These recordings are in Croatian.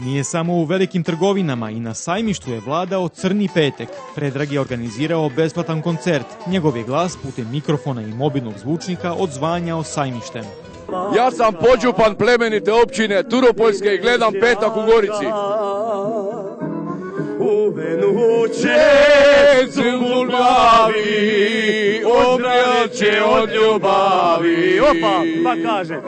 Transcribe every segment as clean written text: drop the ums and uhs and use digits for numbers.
Nije samo u velikim trgovinama, i na sajmištu je vladao crni petek. Predrag je organizirao besplatan koncert. Njegov je glas putem mikrofona i mobilnog zvučnika odzvanjao sajmištem. Ja sam podžupan plemenite općine Turopoljske i gledam petak u Gorici. Od ljubavi. Opa, pa kaže.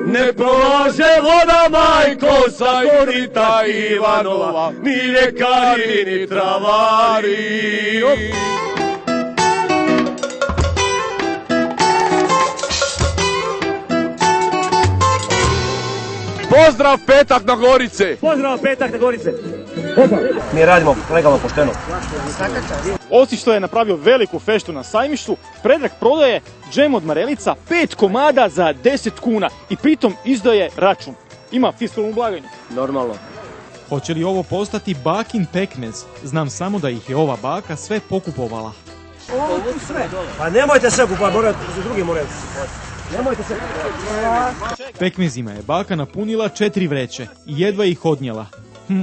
Ne prolaže voda, majko, sa korita Ivanova, ni ljekari, ni travari. Pozdrav petak na Gorice! Pozdrav petak na Gorice! Mi radimo legalno pošteno. Osim što je napravio veliku feštu na sajmištu, Predrag prodaje džem od marelica 5 komada za 10 kuna i pritom izdaje račun. Ima fiskalnu blagajnu. Normalno. Hoće li ovo postati bakin pekmez? Znam samo da ih je ova baka sve pokupovala. Ovo tu sve. Pa nemojte sve kupovati, drugi moraju. Nemojte se. Pekmezima je baka napunila 4 vreće i jedva ih odnijela.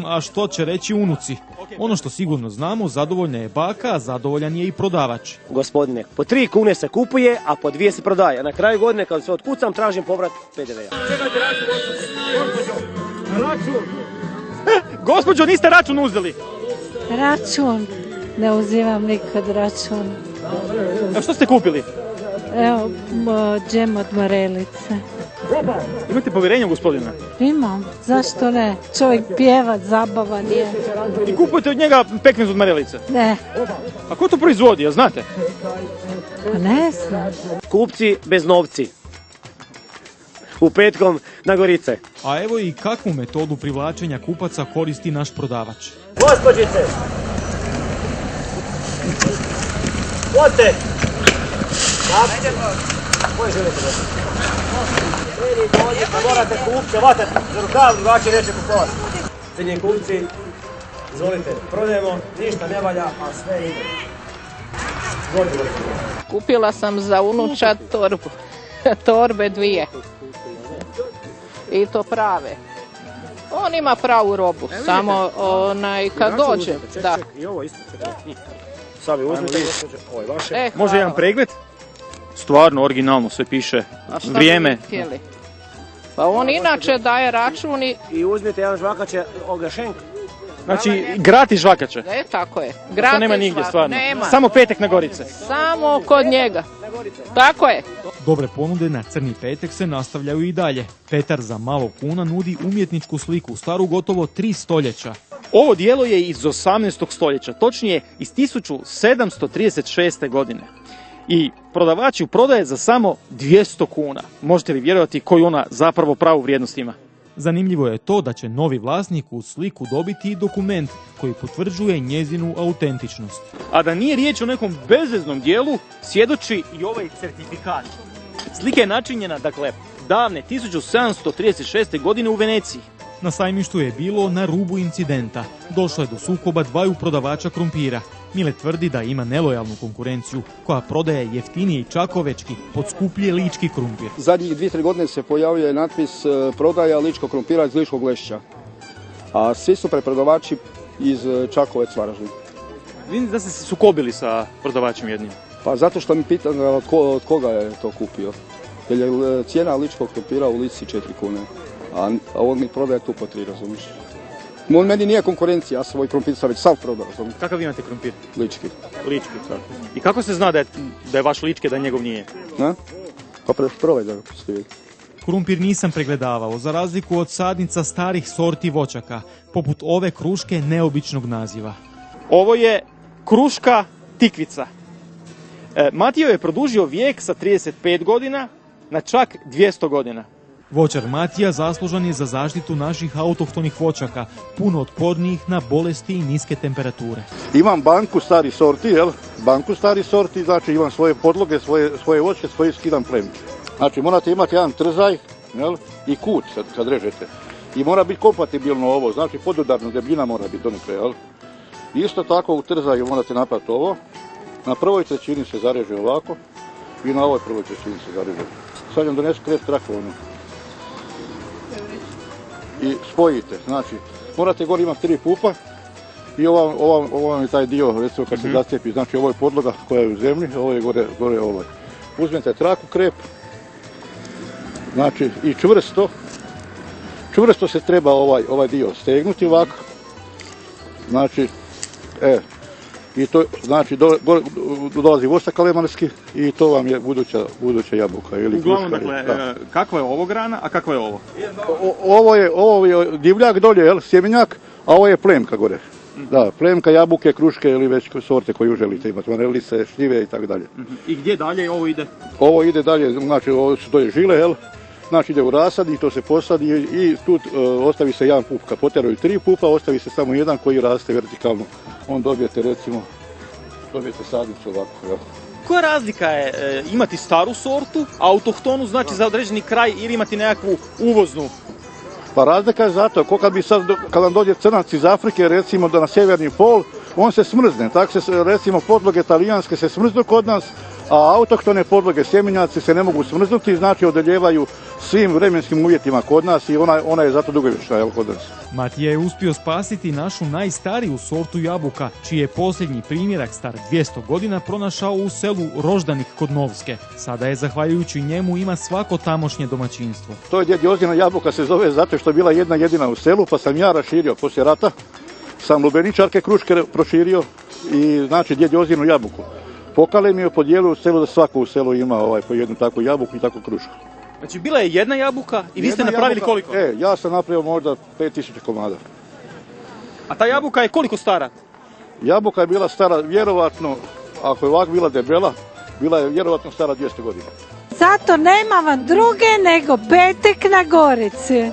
A što će reći unuci? Ono što sigurno znamo, zadovoljna je baka, a zadovoljan je i prodavač. Gospodine, po 3 kune se kupuje, a po 2 se prodaje. A na kraju godine, kad se otkucam, tražim povrat PDV-a. Čekajte račun! Gospođo, niste račun uzeli? Račun? Ne uzimam nikad račun. A što ste kupili? Evo, džem od marelice. Imate povjerenje u gospodina? Imam, zašto ne? Čovjek pjevat, zabavan je. I kupujete od njega pekmez od marelice? Ne. A ko to proizvodi, ja znate? Pa ne znam. Kupci bez novci. U petkom na Gorice. A evo i kakvu metodu privlačenja kupaca koristi naš prodavač. Gospođice! Vodite! Koji želite da? Morate kupce, vatati za rukav, drugačije neće kupovati. Cijenjeni kupci, izvolite, prodajemo, ništa ne valja, a sve ide. Kupila sam za unučad torbu, torbe 2. I to prave. On ima pravu robu, samo kad dođe. Da. I ovo isto. Sami uzmite, ovo je vaše. Može jedan pregled? Stvarno, originalno sve piše. Vrijeme. Pa on inače daje račun i uzmite jedan žvakaće oglašenk. Znači, gratis žvakaće? Tako je. Gratis to nema nigdje, stvarno. Nema. Samo petek na Gorice. Samo kod njega. Tako je. Dobre ponude na crni petek se nastavljaju i dalje. Petar za malo kuna nudi umjetničku sliku, staru gotovo 3 stoljeća. Ovo dijelo je iz 18. stoljeća, točnije iz 1736. godine. I prodavač ju prodaje za samo 200 kuna. Možete li vjerovati koju ona zapravo pravu vrijednost ima? Zanimljivo je to da će novi vlasnik u sliku dobiti i dokument koji potvrđuje njezinu autentičnost. A da nije riječ o nekom bezveznom dijelu, svjedoči i ovaj certifikat. Slika je načinjena, dakle, davne 1736. godine u Veneciji. Na sajmištu je bilo na rubu incidenta. Došlo je do sukoba dvaju prodavača krumpira. Mile tvrdi da ima nelojalnu konkurenciju koja prodaje jeftiniji čakovečki pod skuplje lički krumpir. Zadnjih 2-3 godine se pojavio natpis prodaja ličkog krumpira iz Ličkog Lešća. A svi su preprodavači iz Čakovec, Varaždin. Vidim da ste se sukobili sa prodavačem jednim. Pa zato što mi pitan od koga je to kupio. Jer je cijena ličkog krumpira u Lici 4 kune. A on mi prodaje tu po 3, razumiješ? On meni nije konkurencija, ja svoj krumpir sam već sav prodao, razumiješ? Kakav imate krumpir? Lički. Lički, tako. I kako se zna da je vaš lički, da njegov nije? Ne? Pa probaj da ste vidjeli. Krumpir nisam pregledavao, za razliku od sadnica starih sorti voćaka, poput ove kruške neobičnog naziva. Ovo je kruška tikvica. Matija je produžio vijek sa 35 godina na čak 200 godina. Voćar Matija zaslužan je za zaštitu naših autohtonih voćaka, puno otpornijih na bolesti i niske temperature. Imam banku starih sorti, banku starih sorti, znači imam svoje podloge, svoje voće, svoje skidam plemen. Znači morate imati jedan trzaj, i kut kad režete. I mora biti kompatibilno ovo, znači podudarna debljina mora biti donekle, Isto tako u trzaju morate napraviti ovo. Na prvoj trećini se zareže ovako i na ovoj prvoj trećini se zareže. Sad vam donesu krep trakovanu. I spojite, znači morate gore imati 3 pupa i ovo je taj dio, recimo kad se zacijepi, znači ovo je podloga koja je u zemlji, ovo je gore ovaj. Uzmete traku krep, znači i čvrsto se treba ovaj dio stegnuti ovako, znači, i to, znači, dolazi vosak kalemarski i to vam je buduća jabuka. Uglavnom, dakle, kakva je ovo grana, a kakva je ovo? Ovo je divljak dolje, sjemenjak, a ovo je plemka gore. Da, plemka, jabuke, kruške ili već sorte koju želite imati, vanelice, šljive i tako dalje. I gdje dalje ovo ide? Ovo ide dalje, znači to je žile, znači ide u rasad i to se posadi i tu ostavi se jedan pup. Kad poteraju 3 pupa, ostavi se samo jedan koji raste vertikalno. On dobijete sadnicu ovako. Koja razlika je imati staru sortu, autohtonu znači za određeni kraj ili imati nekakvu uvoznu? Pa razlika je zato, kad vam dođe crnac iz Afrike, recimo na sjeverni pol, on se smrzne. Tako se, recimo, podloge talijanske se smrznu kod nas, a autohtone podloge sjemenjaci se ne mogu smrznuti, znači odeljevaju svim vremenskim uvjetima kod nas i ona je zato dugovječna kod nas. Matija je uspio spasiti našu najstariju sortu jabuka, čiji je posljednji primjerak star 200 godina pronašao u selu Roždanik kod Novske. Sada je, zahvaljujući njemu, ima svako tamošnje domaćinstvo. To je djed Jozina jabuka, se zove zato što je bila jedna jedina u selu, pa sam ja raširio poslije rata, sam lubeničarke kruške proširio i znači djed Jozinu jabuku. Pokale mi je podijelio u selu da svako u selu ima po jednu takvu jabuku i takvu krušku. Znači bila je jedna jabuka i vi ste napravili koliko? Ja sam napravio možda 5000 komada. A ta jabuka je koliko stara? Jabuka je bila stara, vjerovatno, ako je ovako bila debela, bila je vjerovatno stara 200 godina. Zato nema vam druge nego petek na Gorici.